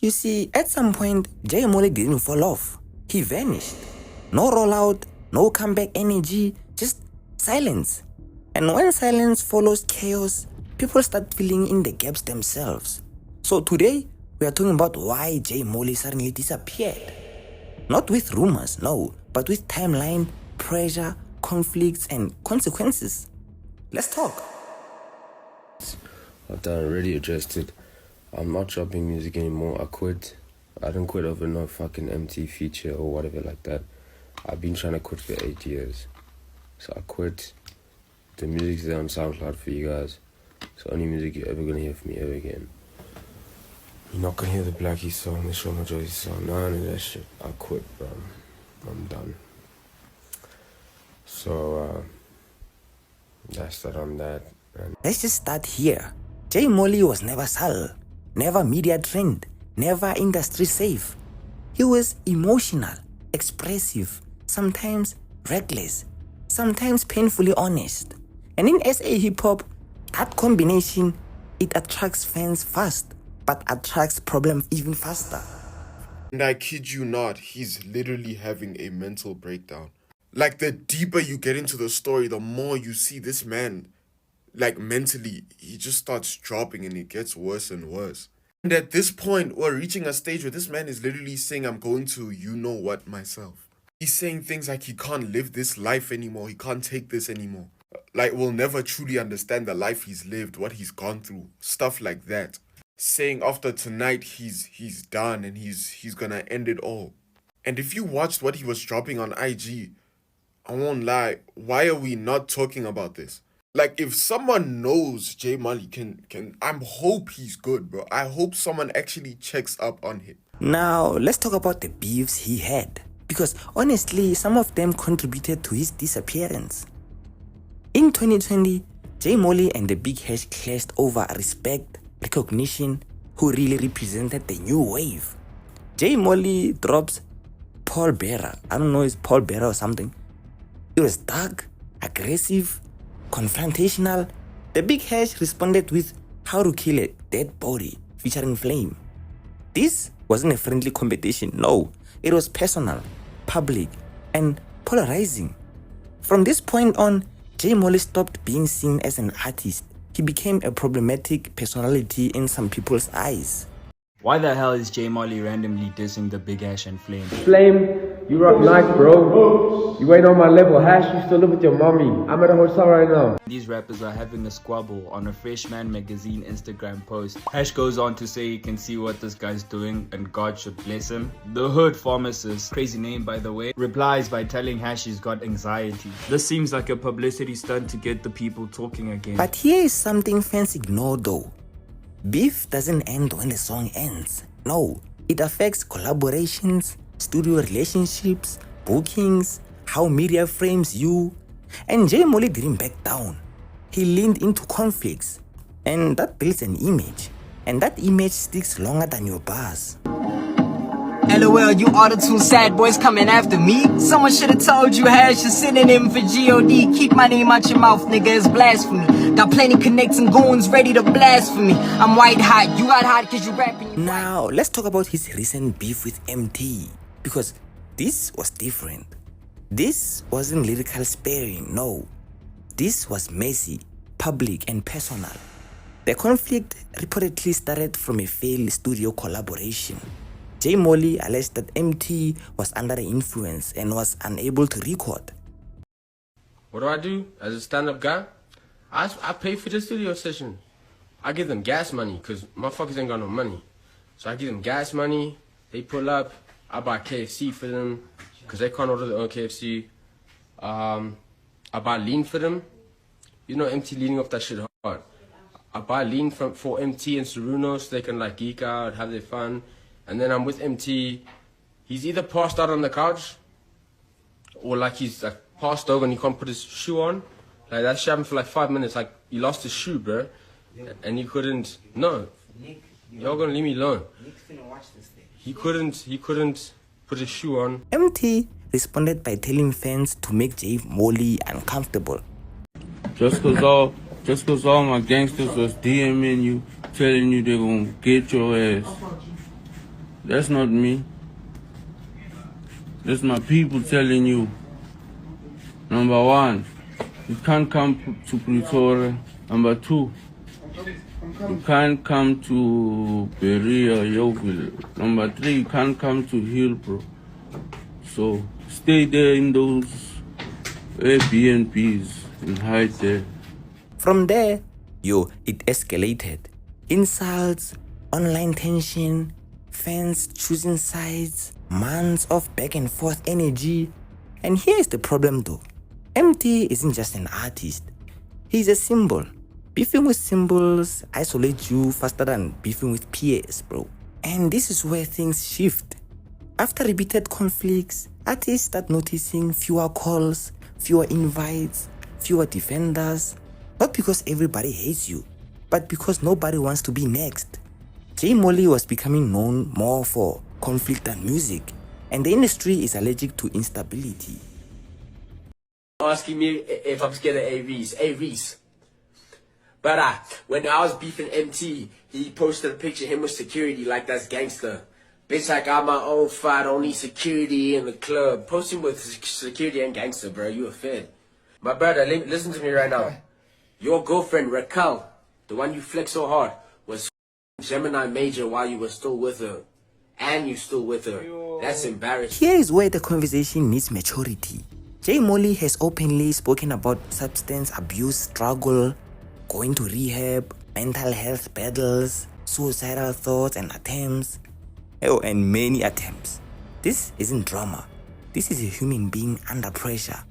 You see, at some point, J Molley didn't fall off. He vanished. No rollout, no comeback energy, just silence. And when silence follows chaos, people start filling in the gaps themselves. So today, we are talking about why J Molley suddenly disappeared. Not with rumors, no, but with timeline, pressure, conflicts, and consequences. Let's talk. I've done already addressed it. I'm not dropping music anymore. I quit. I didn't quit over no fucking Emtee feature or whatever like that. I've been trying to quit for 8 years. So I quit. The music's there on SoundCloud for you guys. It's the only music you're ever gonna hear from me ever again. You're not gonna hear the Blackie song, the Show Majority song, none of that shit. I quit, bro. I'm done. So, that's that on that. And let's just start here. J Molley was never subtle, never media trend, never industry safe. He was emotional, expressive, sometimes reckless, sometimes painfully honest. And in SA hip-hop, that combination, it attracts fans fast, but attracts problems even faster. And I kid you not, he's literally having a mental breakdown. Like, the deeper you get into the story, the more you see this man, like, mentally, he just starts dropping and it gets worse and worse. And at this point, we're reaching a stage where this man is literally saying, I'm going to you-know-what myself. He's saying things like he can't live this life anymore, he can't take this anymore. Like, we'll never truly understand the life he's lived, what he's gone through, stuff like that. Saying after tonight, he's done and he's gonna end it all. And if you watched what he was dropping on IG, I won't lie, why are we not talking about this? Like, if someone knows J Molley can I hope he's good, bro. I hope someone actually checks up on him. Now, let's talk about the beefs he had. Because honestly, some of them contributed to his disappearance. In 2020, J Molley and the Big Hash clashed over respect, recognition, who really represented the new wave. J Molley drops Paul Bearer. I don't know, it's Paul Bearer or something. It was dark, aggressive, confrontational. The Big Hash responded with How to Kill a Dead Body featuring Flame. This wasn't a friendly competition, no. It was personal, public, and polarizing. From this point on, J Molley stopped being seen as an artist. He became a problematic personality in some people's eyes. Why the hell is J Molley randomly dissing the Big Hash and Flame? Flame, you rock nice, bro. You ain't on my level. Hash, you still live with your mommy. I'm at a hotel right now. These rappers are having a squabble on a Freshman Magazine Instagram post. Hash goes on to say he can see what this guy's doing and God should bless him. The Hood Pharmacist, crazy name by the way, replies by telling Hash he's got anxiety. This seems like a publicity stunt to get the people talking again. But here is something fans ignore though. Beef doesn't end when the song ends. No, it affects collaborations, studio relationships, bookings, how media frames you. And J Molley didn't back down. He leaned into conflicts. And that builds an image. And that image sticks longer than your bars. LOL, you auto-tune sad boys coming after me. Someone should have told you Hash is synonym for G-O-D. Keep my name out your mouth, nigga, it's blasphemy. Got plenty connects and goons ready to blasphemy. I'm white hot, you got hot cause you rapping. Now, let's talk about his recent beef with Emtee. Because this was different. This wasn't lyrical sparing, no. This was messy, public and personal. The conflict reportedly started from a failed studio collaboration. J Molley alleged that Emtee was under the influence and was unable to record. what do I do as a stand-up guy? I pay for the studio session. I give them gas money because motherfuckers ain't got no money. So I give them gas money, they pull up, I buy KFC for them because they can't order their own KFC. I buy lean for them. You know Emtee leaning off that shit hard. I buy lean for Emtee and Saruno so they can like geek out, have their fun. And then I'm with Emtee. He's either passed out on the couch or like he's like passed over and he can't put his shoe on. Like that shit happened for like 5 minutes. Like he lost his shoe, bro. And he couldn't, no. Y'all gonna leave me alone. He couldn't put his shoe on. Emtee responded by telling fans to make J Molley uncomfortable. Just cause all my gangsters was DMing you, telling you they gonna get your ass. That's not me. That's my people telling you. Number one, you can't come to Pretoria. Number two, you can't come to Berea, Yeovil. Number three, you can't come to Hillbrook. So stay there in those Airbnbs and hide there. From there, it escalated. Insults, online tension, fans choosing sides, months of back and forth energy. And here's the problem though. Emtee isn't just an artist. He's a symbol. Beefing with symbols isolates you faster than beefing with peers, bro. And this is where things shift. After repeated conflicts, artists start noticing fewer calls, fewer invites, fewer defenders. Not because everybody hates you, but because nobody wants to be next. J Molley was becoming known more for conflict than music, and the industry is allergic to instability. Asking me if I'm scared of AVs. AVs. But when I was beefing Emtee, he posted a picture of him with security like that's gangster. Bitch, I got my own fight, don't need security in the club. Posting with security and gangster, bro, you a fed. My brother, listen to me right now. Your girlfriend, Raquel, the one you flex so hard, was Gemini major while you were still with her. And you still with her. That's embarrassing. Here is where the conversation needs maturity. J Molley has openly spoken about substance abuse struggle, going to rehab, mental health battles, suicidal thoughts and attempts. Oh, and many attempts. This isn't drama. This is a human being under pressure.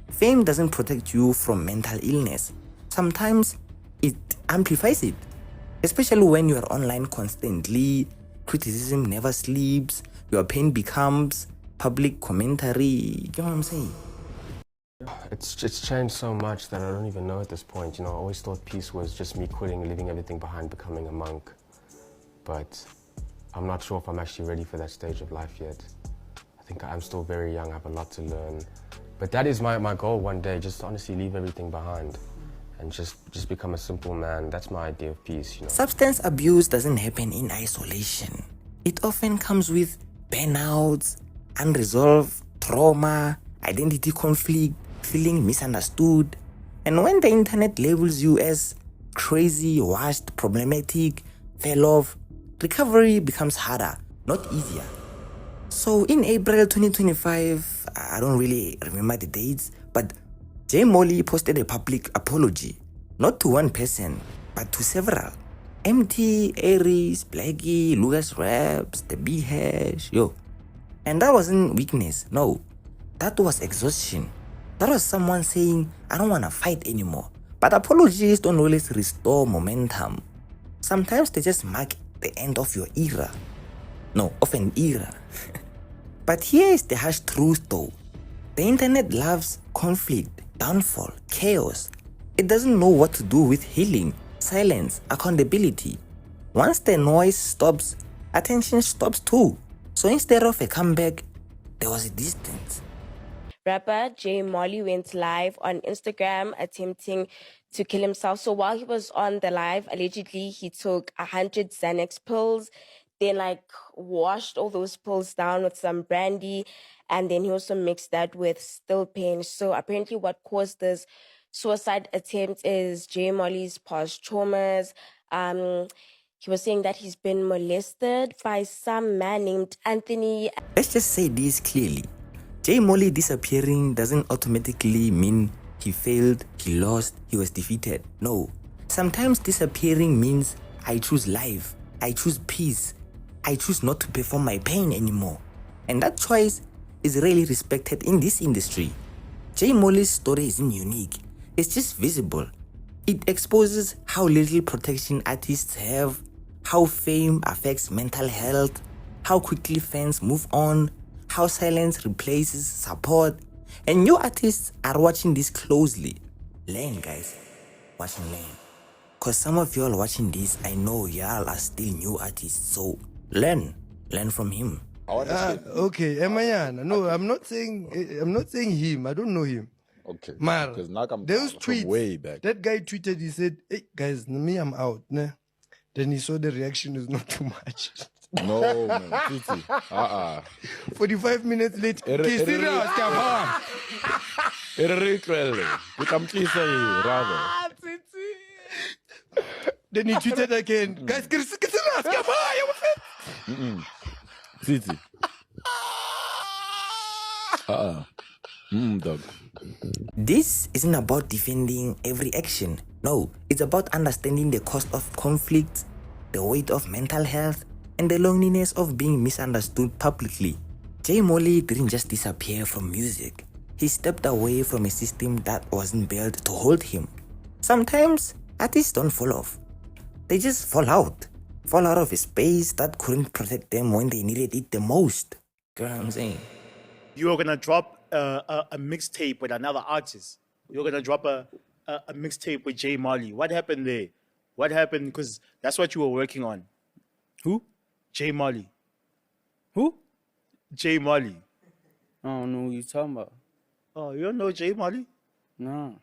Fame doesn't protect you from mental illness. Sometimes it amplifies it. Especially when you are online constantly, criticism never sleeps, your pain becomes public commentary. You know what I'm saying? It's changed so much that I don't even know at this point. You know, I always thought peace was just me quitting, leaving everything behind, becoming a monk. But I'm not sure if I'm actually ready for that stage of life yet. I think I'm still very young, I have a lot to learn. But that is my goal one day, just to honestly leave everything behind and just become a simple man. That's my idea of peace, you know. Substance abuse doesn't happen in isolation. It often comes with burnouts, unresolved trauma, identity conflict, feeling misunderstood. And when the internet labels you as crazy, washed, problematic, fell off, recovery becomes harder, not easier. So in April 2025, I don't really remember the dates, but J Molley posted a public apology, not to one person, but to several. Emtee, Aries, Blackie, Lucas Raps, the B-Hash, yo. And that wasn't weakness, no. That was exhaustion. That was someone saying, I don't want to fight anymore. But apologies don't always restore momentum. Sometimes they just mark the end of your era. No, of an era. But here is the harsh truth though. The internet loves conflict, downfall, chaos. It doesn't know what to do with healing, silence, accountability. Once the noise stops, attention stops too. So instead of a comeback, there was a distance. Rapper J Molley went live on Instagram attempting to kill himself. So while he was on the live, allegedly he took 100 Xanax pills, then washed all those pills down with some brandy, and then he also mixed that with still pain. So apparently what caused this suicide attempt is J Molley's past traumas. He was saying that he's been molested by some man named Anthony. Let's just say this clearly. J Molley disappearing doesn't automatically mean he failed, he lost, he was defeated. No. Sometimes disappearing means I choose life, I choose peace, I choose not to perform my pain anymore. And that choice is rarely respected in this industry. J Molley's story isn't unique, it's just visible. It exposes how little protection artists have, how fame affects mental health, how quickly fans move on, how silence replaces support. And new artists are watching this closely. Learn, guys. Watch and learn. Because some of y'all watching this, I know y'all are still new artists. So learn. Learn from him. Okay, Emayana. No, I'm not saying him. I don't know him. Okay. Mar, Because Nakam those from tweets, way back. that guy tweeted, he said, hey guys, me, I'm out. Nah. Then he saw the reaction is not too much. No, man. Titi. 45 minutes late. Okay, serious, come on. Rather. Then he tweeted again. Guys, serious, come on. Titi. Dog. This isn't about defending every action. No, it's about understanding the cost of conflict, the weight of mental health, and the loneliness of being misunderstood publicly. J Molley didn't just disappear from music. He stepped away from a system that wasn't built to hold him. Sometimes, artists don't fall off. They just fall out of a space that couldn't protect them when they needed it the most. You know what I'm saying? You were gonna drop a mixtape with another artist. You were gonna drop a mixtape with J Molley. What happened there? What happened? Because that's what you were working on. Who? J Molley. Who? J Molley. I don't know who you're talking about. Oh, you don't know J Molley? No.